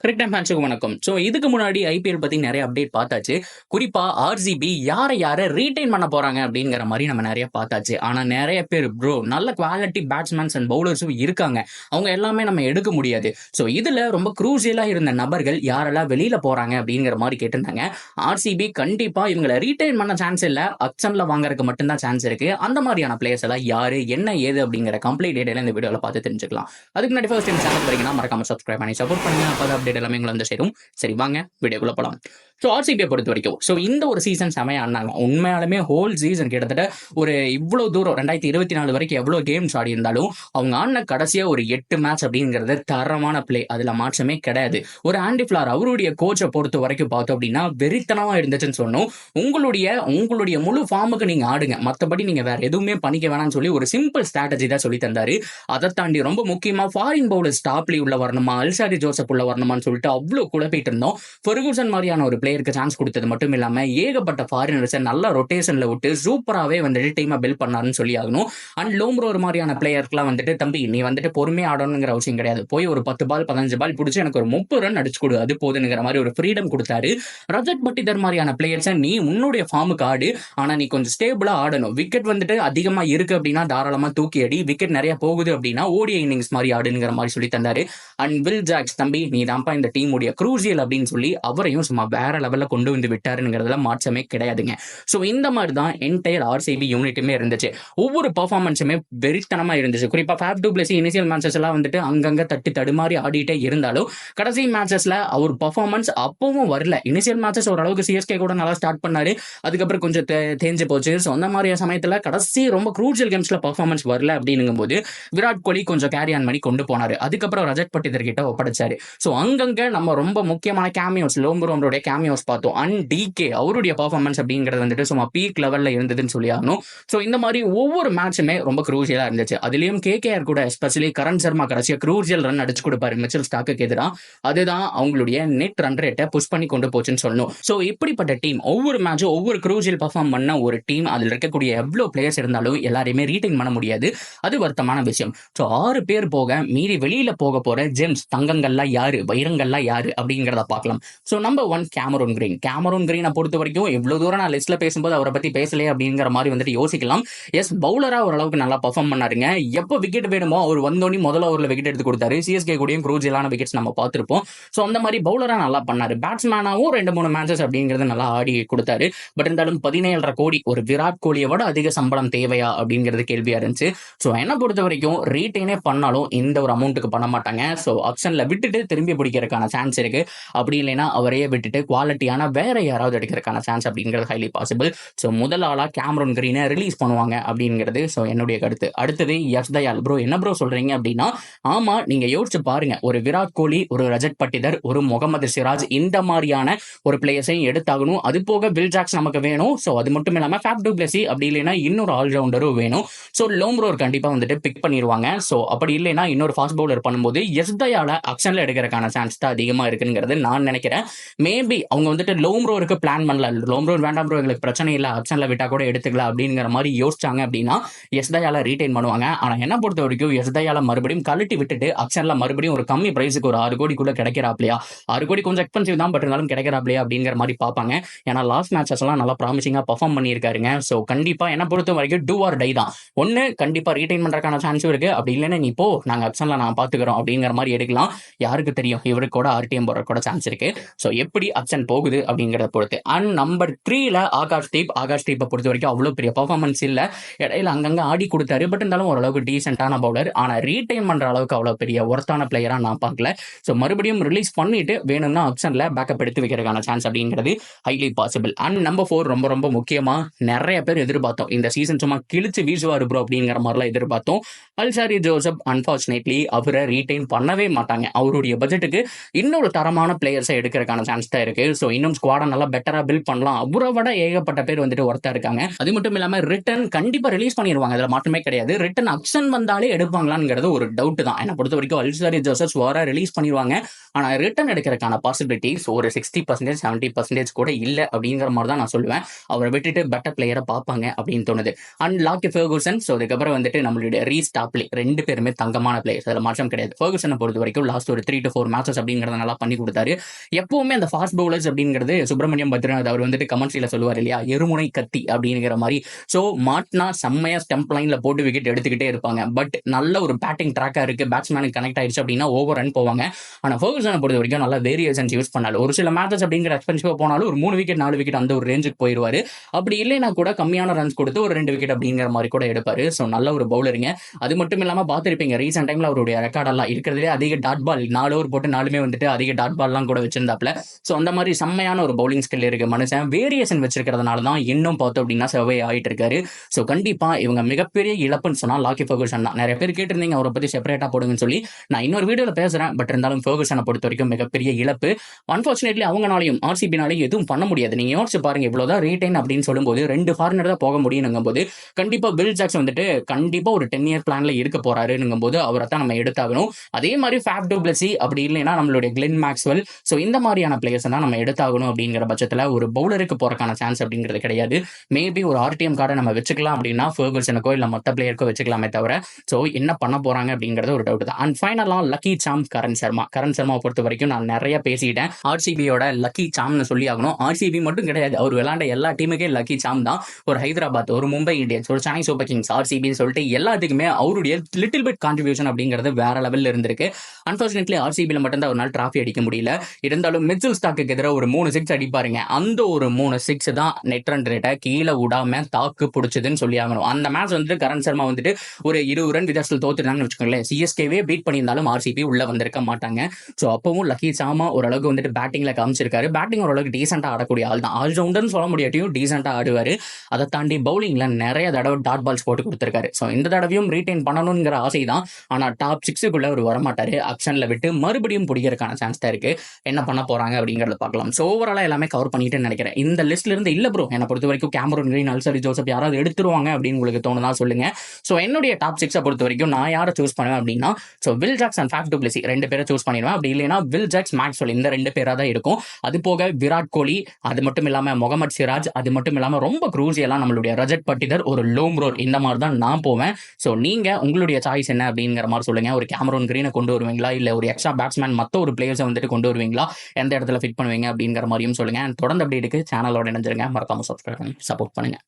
கரெக்டா மேட்சுக்கு வணக்கம். ஸோ இதுக்கு முன்னாடி ஐபிஎல் பத்தி நிறைய அப்டேட் பார்த்தாச்சு. குறிப்பா ஆர்சிபி யார ரீடெயின் பண்ண போறாங்க அப்படிங்கிற மாதிரி நம்ம நிறைய பார்த்தாச்சு. ஆனா நிறைய பேர் ப்ரோ நல்ல குவாலிட்டி பேட்ஸ்மேன்ஸ் அண்ட் பவுலர்ஸும் இருக்காங்க. அவங்க எல்லாமே நம்ம எடுக்க முடியாது. ஸோ இதுல ரொம்ப குரூசியலா இருந்த நபர்கள் யாரெல்லாம் வெளியில போறாங்க அப்படிங்கிற மாதிரி கேட்டிருந்தாங்க. ஆர்சிபி கண்டிப்பா இவங்களை ரீடெயின் பண்ண சான்ஸ் இல்ல, ஆப்ஷன்ல வாங்குறதுக்கு மட்டும்தான் சான்ஸ் இருக்கு. அந்த மாதிரியான பிளேயர்ஸ் எல்லாம் யாரு என்ன ஏது அப்படிங்கிற கம்ப்ளீட் டீடைல் இந்த வீடியோல பார்த்து தெரிஞ்சுக்கலாம். அதுக்கு முன்னாடி ஃபர்ஸ்ட் டைம் சேனல் வரீங்கன்னா மறக்காம சப்ஸ்கிரைப் பண்ணி சப்போர்ட் பண்ணுங்க. அப்போ அப்டேட் எல்லாமே உங்களை வந்து சேரும். சரி வாங்க வீடியோக்குள்ள போலாம். ஸோ ஆர்சிபியை பொறுத்த வரைக்கும் இந்த ஒரு சீசன் செமையா ஆனாங்க. உண்மையாலுமே ஹோல் சீசன் கிட்டத்தட்ட ஒரு இவ்வளவு தூரம் 2024 வரைக்கும் எவ்வளவு கேம்ஸ் ஆடி இருந்தாலும் அவங்க ஆடின கடைசியா ஒரு 8 மேட்ச் அப்படிங்கிறது தரமான பிளே, அதுல மாற்றமே கிடையாது. ஒரு ஆண்டி ஃபிளார் அவருடைய கோச்சை பொறுத்த வரைக்கும் பார்த்தோம் அப்படின்னா வெறித்தனமா இருந்துச்சுன்னு சொன்னோம். உங்களுடைய முழு ஃபார்முக்கு நீங்க ஆடுங்க, மற்றபடி நீங்க வேற எதுவுமே பண்ணிக்க வேணாம்னு சொல்லி ஒரு சிம்பிள் ஸ்ட்ராட்டஜி தான் சொல்லி தந்தாரு. அதை தாண்டி ரொம்ப முக்கியமா ஃபாரின் பவுலர் ஸ்டாப்லி உள்ள வரணுமா, அல்சாரி ஜோசப் உள்ள வரணுமான்னு சொல்லிட்டு அவ்வளவு குழப்பிட்டு இருந்தோம். ஃபெர்குசன் மாதிரியான ஒரு பிளேயருக்கு சான்ஸ் கொடுத்தது மட்டும் இல்லாம ஏகப்பட்ட ஃபாரினர்ஸை நல்ல ரொட்டேஷன்ல விட்டு சூப்பராகவே வந்துட்டு டீமை பில்ட் பண்ணாருன்னு சொல்லி ஆகணும். அண்ட் லோம்ரோர் மாதிரியான பிளேயர்க்குலாம் வந்துட்டு தம்பி நீ வந்துட்டு பொறுமையா ஆடணுங்கிற அவசியம் கிடையாது, போய் ஒரு 10 பால் 15 பால் பிடிச்சி எனக்கு ஒரு 30 ரன் அடிச்சு கொடு, அது போதுங்கிற மாதிரி ஒரு ஃப்ரீடம் கொடுத்தாரு. ரஜத் பட்டிதர் மாதிரியான பிளேயர்ஸை நீ உன்னுடைய ஃபார்முக்கு ஆடு, ஆனா நீ கொஞ்சம் ஸ்டேபிளா ஆடணும். விக்கெட் வந்துட்டு அதிகமா இருக்கு அப்படின்னா தாராளமா தூக்கி அடி, விக்கெட் நிறைய போகுது அப்படின்னா ஓடிஐ இன்னிங்ஸ் மாதிரி ஆடுங்கிற மாதிரி சொல்லி தந்தாரு. அண்ட் வில் ஜாக்ஸ் தம்பி நீ தான்ப்பா இந்த டீம் உடைய குரூசியல் அப்படின்னு சொல்லி அவரையும் சும்மா வேற லெவல்ல கொண்டு வந்து விட்டாருங்கிறதுல மாற்றமே கிடையாதுங்க. ஸோ இந்த மாதிரி தான் என்டையர் ஆர்சிபி யூனிட்டுமே இருந்துச்சு. ஒவ்வொரு பர்ஃபார்மன்ஸுமே வெறித்தனமா இருந்துச்சு. குறிப்பா ஃபேப் டு பிளஸி இனிஷியல் மேட்சஸ் எல்லாம் வந்துட்டு அங்கங்க தட்டி தடுமாறி ஆடிட்டே இருந்தாலும் கடைசி மேட்சஸ்ல அவர் பர்ஃபார்மன்ஸ் அப்பவும் வரல. இனிஷியல் மேட்சஸ் ஓரளவுக்கு சிஎஸ்கே கூட நல்லா ஸ்டார்ட் பண்ணாரு, அதுக்கப்புறம் கொஞ்சம் தேஞ்சு போச்சு. ஸோ அந்த மாதிரி சமயத்தில் கடைசி ரொம்ப குரூசியல் கேம்ஸ்ல பர்ஃபார்மன்ஸ் வரல அப்படிங்கும் போது விராட் கோலி கொஞ்சம் கேரி ஆன் பண்ணி கொண்டு போனாரு. அதுக்கப்புறம் ரஜத் பட்டிதர் கிட்ட ஒப்படைச்சாரு. ஸோ அங்கங்க நம்ம ரொம்ப முக்கியமான கேமியோஸ் லோம்ரோடைய கேமியோஸ் பார்த்தோம். அண்ட் டிகே அவருடைய பர்ஃபார்மன்ஸ் அப்படிங்கிறது வந்துட்டு சும்மா பீக் லெவல்ல இருந்ததுன்னு சொல்லி ஆகணும். ஸோ இந்த மாதிரி ஒவ்வொரு மேட்சுமே ரொம்ப குரூசியலா இருந்துச்சு. அதுலயும் கேகேஆர் கூட எஸ்பெஷலி கரண் சர்மா கடைசியா குரூசியல் ரன் அடிச்சு கொடுப்பாரு மிச்சல் ஸ்டாக்கு எதிராக. அதுதான் அவங்களுடைய நெட் ரன் ரேட்டை புஷ் பண்ணி கொண்டு போச்சுன்னு சொல்லணும். ஸோ இப்படிப்பட்ட டீம் ஒவ்வொரு மேட்சும் ஒவ்வொரு குரூசியல் பர்ஃபார்ம் பண்ண ஒரு டீம், அதில் இருக்கக்கூடிய எவ்வளவு பிளேயர்ஸ் இருந்தாலும் எல்லாரையுமே ரீடைன் பண்ண முடியாது, அது வருத்தமான விஷயம். ஸோ 6 பேர் போக மீறி வெளியில போக போற ஜெம்ஸ் தங்கங்கள்லாம் யாரு, வைரங்கள்லாம் யாரு அப்படிங்கிறத பார்க்கலாம். ஸோ நம்பர் 1 கேமரூன் கிரீனை பொறுத்த வரைக்கும் எவ்வளவு தூரம் நான் லிஸ்ட்ல பேசும்போது அவரை பத்தி பேசலையே அப்படிங்கிற மாதிரி வந்துட்டு யோசிக்கலாம். எஸ் பவுலரா ஓரளவுக்கு நல்லா பர்ஃபார்ம் பண்ணாருங்க. எப்போ விக்கெட் வேணுமோ அவர் வந்தோடனே முதல் ஓவரில் விக்கெட் எடுத்து கொடுத்தாரு. சிஎஸ்கே கூடயும் குரூசியலான விக்கெட்ஸ் நம்ம பார்த்திருப்போம். ஸோ அந்த மாதிரி பவுலரா நல்லா பண்ணாரு. பேட்ஸ்மேனாவும் 2-3 மேட்சஸ் அப்படிங்கிறது நல்லா ஆடி கொடுத்தாரு. பட் இருந்தாலும் 17.5 கோடி ஒரு விராட் கோலியை விட அதிக சம்பளம் தேவையா அப்படிங்கிறது கேள்வியா இருந்துச்சு. ஸோ என்ன பொறுத்த வரைக்கும் ரீட்டைனே பண்ணாலும் இந்த ஒரு அமௌண்ட்டுக்கு பண்ண மாட்டாங்க. ஸோ ஆப்ஷன்ல விட்டுட்டு திரும்பி பிடிக்கிறதுக்கான சான்ஸ் இருக்கு. அப்படி இல்லைன்னா அவரையே விட்டுட்டு குவாலிட்டியான வேற யாராவது எடுக்கிறதுக்கான சான்ஸ் அப்படிங்கிறது ஹைலி பாசிபிள். ஸோ முதல் ஆளா கேமரூன் கிரீனை ரிலீஸ் பண்ணுவாங்க அப்படிங்கிறது ஸோ என்னுடைய கருத்து. அடுத்தது யஷ் தயால். ப்ரோ என்ன ப்ரோ சொல்றீங்க அப்படின்னா, ஆமா நீங்க யோசிச்சு பாருங்க, ஒரு விராட் கோலி, ஒரு ரஜத் பட்டிதர், ஒரு முகமது சிராஜ், இந்த மாதிரியான ஒரு பிளேயர்ஸையும் எடுத்தாகணும். அது போக வில் ஜாக்ஸ் நமக்கு வேணும். ஸோ அது மட்டும் இல்லாம ஃபேப் டு பிளஸி அப்படி இல்லைன்னா இன்னொரு ஆல்ரவுண்டரும் வேணும். ஸோ லோம்ரோர் கண்டிப்பா வந்துட்டு பிக் பண்ணிடுவாங்க. ஸோ அப்படி இல்லைன்னா இன்னொரு ஃபாஸ்ட் பவுலர் பண்ணும்போது யஷ் தயால ஆக்ஷன்ல எடுக்கிறதுக்கான சான்ஸ் தான் அதிகமா இருக்குங்கிறது நான் நினைக்கிறேன். மேபி அவங்க வந்துட்டு லோம்ரோருக்கு பிளான் பண்ணல, லோம்ரோர் வேண்டாம் ப்ரோ எங்களுக்கு பிரச்சனை இல்லை ஆப்ஷன்ல விட்டா கூட எடுத்துக்கலாம் அப்படிங்கிற மாதிரி யோசிச்சாங்க அப்படின்னா எஸ் தயால ரீடைன் பண்ணுவாங்க. ஆனா என்ன பொறுத்த வரைக்கும் எஸ் தயால மறுபடியும் கழட்டி விட்டுட்டு ஆப்ஷன்ல மறுபடியும் ஒரு கம்மி பிரைஸுக்கு ஒரு 6 கோடிக்குள்ள கிடைக்கிறாப்லையா, 6 கோடி கொஞ்சம் எக்ஸ்பென்சிவ் தான், பட் இருந்தாலும் கிடைக்கிறாப்லையா அப்படிங்கிற மாதிரி பார்ப்பாங்க. ஏன்னா லாஸ்ட் மேட்சஸ் எல்லாம் நல்லா ப்ராமிசிங்கா பர்ஃபார்ம் பண்ணியிருக்காருங்க. ஸோ கண்டிப்பா என்ன பொறுத்த வரைக்கும் டூ ஆர் டை தான். ஒன்னு கண்டிப்பா ரீடைன் பண்றதுக்கான சான்ஸும் இருக்கு, அப்படி இல்லைன்னா நீ போ நாங்க ஆப்ஷன்ல நான் பாத்துக்கிறோம் அப்படிங்கிற மாதிரி எடுக்கலாம். யாருக்கு தெரியும், இவருக்கு கூட ஆர்டிஎம் போற கூட சான்ஸ் இருக்கு. ஸோ எப்படி ஆப்ஷன் போகுது அப்படிங்கிறத பொறுத்து. அண்ட் நம்பர் 3ல ஆகாஷ் தீப்பை பொறுத்த வரைக்கும் அவ்வளவு பெரிய பர்ஃபார்மன்ஸ் இல்ல, இடையில அங்கங்க ஆடி கொடுத்தாரு. பட் இருந்தாலும் ஓரளவுக்கு டீசென்டான பவுலர். ஆனா ரீடைன் பண்ற அளவுக்கு அவ்வளவு பெரிய ஒர்த்தான பிளேயரா நான் பார்க்கல. ஸோ மறுபடியும் ரிலீஸ் பண்ணிட்டு வேணும்னா ஆப்ஷன்ல பேக்கப் எடுத்து வைக்கிறதுக்கான சான்ஸ் அப்படிங்கிறது ஹைலி பாசிபிள். அண்ட் நம்பர் 4 ரொம்ப ரொம்ப முக்கியமா நிறைய பேர் எதிர்பார்த்தோம் இந்த சீசன் சும்மா கிழிச்சு வீசுவாரு ப்ரோ அப்படிங்கிற மாதிரிலாம் எதிர்பார்த்தோம். அல்சாரி ஜோசப் அன்பார்ச்சுனேட்லி அவரை ரீடைன் பண்ணவே மாட்டாங்க. அவருடைய பட்ஜெட்டுக்கு இன்னொரு தரமான பிளேயர்ஸை எடுக்கிறதுக்கான சான்ஸ் தான் இருக்கு. ஸோ இன்னும் ஸ்குவாடை நல்லா பெட்டரா பில்ட் பண்ணலாம். அவரை விட ஏகப்பட்ட பேர் வந்துட்டு ஒர்த்தா இருக்காங்க. அது மட்டும் இல்லாம ரிட்டன் கண்டிப்பா ரிலீஸ் பண்ணிடுவாங்க, அதுல மாற்றமே கிடையாது. ரிட்டன் ஆப்ஷன் வந்தாலே எடுப்பாங்களாங்கிறது ஒரு டவுட் தான். என்ன பொறுத்த வரைக்கும் அல்சாரி ஜோசப் சுவாரா ரிலீஸ் பண்ணிடுவாங்க. ஆனா ரிட்டன் எடுக்கிறதுக்கான பாசிபிலிட்டிஸ் ஒரு 60% 70% கூட இல்லை அப்படிங்கிற மாதிரி தான் நான் சொல்லுவேன். அவரை விட்டுட்டு பெட்டர் பிளேயரை பார்ப்பாங்க அப்படின்னு தோணுது. அண்ட் லாக்கி ஃபெர்குசன், ஸோ அதுக்கப்புறம் வந்துட்டு நம்மளுடைய ரீஸ்டாப்லி 2 பேருமே தங்கமான பிளேயர்ஸ், அதில் மாற்றம் கிடையாது. ஃபெர்குசனை பொறுத்த வரைக்கும் லாஸ்ட் ஒரு 3 to 4 மேட்சஸ் டாஸஸ் அப்படிங்கிறத நல்லா பண்ணி கொடுத்தாரு. எப்பவுமே அந்த ஃபாஸ்ட் பவுலர்ஸ் அப்படிங்கிறது சுப்பிரமணியம் பத்ரிநாத் அவர் வந்துட்டு கமெண்ட்ரியில சொல்லுவார் இல்லையா, எருமுனை கத்தி அப்படிங்கிற மாதிரி. ஸோ மாட்னா செம்மையா ஸ்டெம்ப் லைன்ல போட்டு விக்கெட் எடுத்துக்கிட்டே இருப்பாங்க. பட் நல்ல ஒரு பேட்டிங் ட்ராக்கா இருக்கு, பேட்ஸ்மேனுக்கு கனெக்ட் ஆயிடுச்சு அப்படின்னா ஓவர் ரன் போவாங்க. ஆனா ஃபர்கூசனை பொறுத்த வரைக்கும் நல்ல வேரியேஷன்ஸ் யூஸ் பண்ணாலும் ஒரு சில மேட்சஸ் அப்படிங்கிற எக்ஸ்பென்சிவா போனாலும் ஒரு 3 விக்கெட் 4 விக்கெட் அந்த ஒரு ரேஞ்சுக்கு போயிடுவாரு. அப்படி இல்லைன்னா கூட கம்மியான ரன்ஸ் கொடுத்து ஒரு 2 விக்கெட் அப்படிங்கிற மாதிரி கூட எடுப்பாரு. ஸோ நல்ல ஒரு பவுலருங்க. அது மட்டும் இல்லாம பார்த்துருப்பீங்க ரீசெண்ட் டைம்ல அவருடைய ரெக்கார்டெல்லாம் இருக்கிறதுலே அதிக டாட் பால் 4 ஓவர் போட்டு 4மே வந்துட்டு அதிக டாட் பால்லாம் கூட வச்சிருந்தாப்ல. ஸோ அந்த மாதிரி செம்மையான ஒரு பவுலிங் ஸ்கில் இருக்கு மனுஷன். வேரியேஷன் வச்சிருக்கிறதுனால தான் இன்னும் பார்த்தோம் அப்படின்னா சர்வே ஆகிட்டு இருக்காரு. ஸோ கண்டிப்பா இவங்க மிகப்பெரிய இழப்புன்னு சொன்னா லாக்கி ஃபர்கூசன் தான். நிறைய பேர் கேட்டிருந்தீங்க அவரை பத்தி செப்பரேட்டா போடுங்கன்னு சொல்லி. நான் இன்னொரு வீடியோல பேசுறேன். பட் இருந்தாலும் ஃபர்கூசனை பொறுத்த வரைக்கும் மிகப்பெரிய இழப்பு. அன்பார்ச்சுனேட்லி அவங்கனாலையும் ஆர்சிபினாலையும் எதுவும் பண்ண முடியாது. நீங்க யோசிச்சு பாருங்க, இவ்வளவுதான் ரீடைன் அப்படின்னு சொல்லும்போது 2 ஃபாரினர் தான் போக முடியும்ங்கும் போது கண்டிப்பா வில் ஜாக்ஸ் வந்துட்டு கண்டிப்பா ஒரு 10 இயர் பிளான்ல இருக்க போறாருங்கும் போது அவரை தான் நம்ம எடுத்தாகணும். அதே மாதிரி ஃபேப் டு பிளஸி அப்படி இல்லைன்னா நம்மளுடைய கிளென் மேக்ஸ்வெல். ஸோ இந்த மாதிரியான பிளேயர்ஸ் தான் நம்ம எடுத்தாகணும். அப்படிங்கிற பட்சத்தில் ஒரு பவுலருக்கு போறக்கான சான்ஸ் அப்படிங்கிறது கிடையாது. மேபி ஒரு ஆர்டிஎம் கார்டை நம்ம வச்சுக்கலாம் அப்படின்னா ஃபர்கூசனுக்கோ இல்லை மற்ற பிளேயருக்கோ வச்சுக்கலாமே தவிர ஸோ என்ன பண்ண போறாங்க அப்படிங்கிறது ஒரு டவுட் தான். அண்ட் ஃபைனலாக லக்கி சாம் கரண் சர்மாவை பொறுத்த வரைக்கும் நான் நிறைய பேசிட்டேன். ஆர்சிபியோட லக்கி சாம்னு சொல்லி ஆகணும். ஆர்சிபி மட்டும் கிடையாது, அவர் விளையாண்ட எல்லா டீமுக்கே லக்கி சாம் தான். ஒரு ஹைதராபாத், ஒரு மும்பை இந்தியன்ஸ், ஒரு சென்னை சூப்பர் கிங்ஸ், ஆர்சிபின்னு சொல்லிட்டு எல்லாத்துக்குமே அவருடைய லிட்டில் பிட் கான்ட்ரிபியூஷன் அப்படிங்கிறது வேற லெவலில் இருந்திருக்கு. அன்பார்ச்சுனேட்லி ஆர்சிபியில் மட்டும்தான் ஒரு நாள் டிராஃபி அடிக்க முடியல. இருந்தாலும் மிச்சல் ஸ்டாக்கு எதிராக ஒரு 3 6 அடிப்பாருங்க. அந்த ஒரு 3 6 தான் நெட் ரன் ரேட்டை கீழே விடாம தாக்கு பிடிச்சதுன்னு சொல்லி ஆகணும். அந்த மேட்ச் வந்துட்டு கரண் சர்மா வந்துட்டு ஒரு 20 ரன் வித்தியாசத்தில் தோத்துட்டாங்கன்னு வச்சுக்கோங்களேன். சிஎஸ்கேவே பீட் பண்ணியிருந்தாலும் ஆர்சிபி உள்ள வந்திருக்க மாட்டாங்க. ஸோ அப்பவும் லக்கி சாமா ஓரளவுக்கு வந்துட்டு பேட்டிங்ல காமிச்சிருக்காரு. பேட்டிங் ஓரளவுக்கு டீசெண்டா ஆடக்கூடிய ஆள் தான். ஆல்ரவுண்டர்னு சொல்ல முடியாட்டியும் டீசெண்டா ஆடுவாரு. அதை தாண்டி பவுலிங்ல நிறைய தடவை டாட் பால்ஸ் போட்டு கொடுத்திருக்காரு. ஸோ இந்த தடவையும் ரீடைன் பண்ணணுங்கிற ஆசை தான். ஆனா டாப் 6க்குள்ள அவர் வரமாட்டாரு. ஆப்ஷன்ல விட்டு மறுபடியும் பிடிக்கிறதுக்கான சான்ஸ் தான் இருக்கு. என்ன பண்ண போறாங்க அப்படிங்கறத பார்க்கலாம். ஸோ ஓவராலா எல்லாமே கவர் பண்ணிட்டு நினைக்கிறேன். இந்த லிஸ்ட்ல இருந்து இல்ல ப்ரோ, என்னை பொறுத்த வரைக்கும் கேமரூன் கிரீன், அல்சரி ஜோசப் யாராவது எடுத்துருவாங்க அப்படின்னு உங்களுக்கு தோணுதா சொல்லுங்க. ஸோ என்னுடைய டாப் 6 பொறுத்த வரைக்கும் நான் யாரை சூஸ் பண்ணுவேன் அப்படின்னா so Will Jacks and Faf du Plessis 2 பேரை சூஸ் பண்ணிடுவேன். அப்படி இல்லைன்னா வில் ஜாக்ஸ் மேக்ஸ்வெல் இந்த 2 பேரா தான் இருக்கும். அது போக விராட் கோலி, அது மட்டும் இல்லாம முகமது சிராஜ், அது மட்டும் இல்லாம ரொம்ப குரூசியெல்லாம் நம்மளுடைய ரஜத் பட்டிதர், ஒரு லோம் ரோல், இந்த மாதிரி தான் நான் போவேன். ஸோ நீங்க உங்களுடைய சாய்ஸ் என்ன அப்படிங்கிற மாதிரி சொல்லுங்க. ஒரு கேமரூன் கிரீனை கொண்டு வருவீங்களா, இல்ல ஒரு எக்ஸ்ட்ரா பேட்ஸ்மேன் மற்ற ஒரு பிளேயர்ஸை வந்துட்டு கொண்டு வருவீங்களா, எந்த இடத்துல ஃபிட் பண்ணுவீங்க அப்படிங்கிற மாதிரியும் சொல்லுங்க. தொடர்ந்து அப்டேட்டுக்கு சேனலோட இணைஞ்சிருங்க. மறக்காம சப்ஸ்கிரைப் பண்ணி சப்போர்ட் பண்ணுங்க.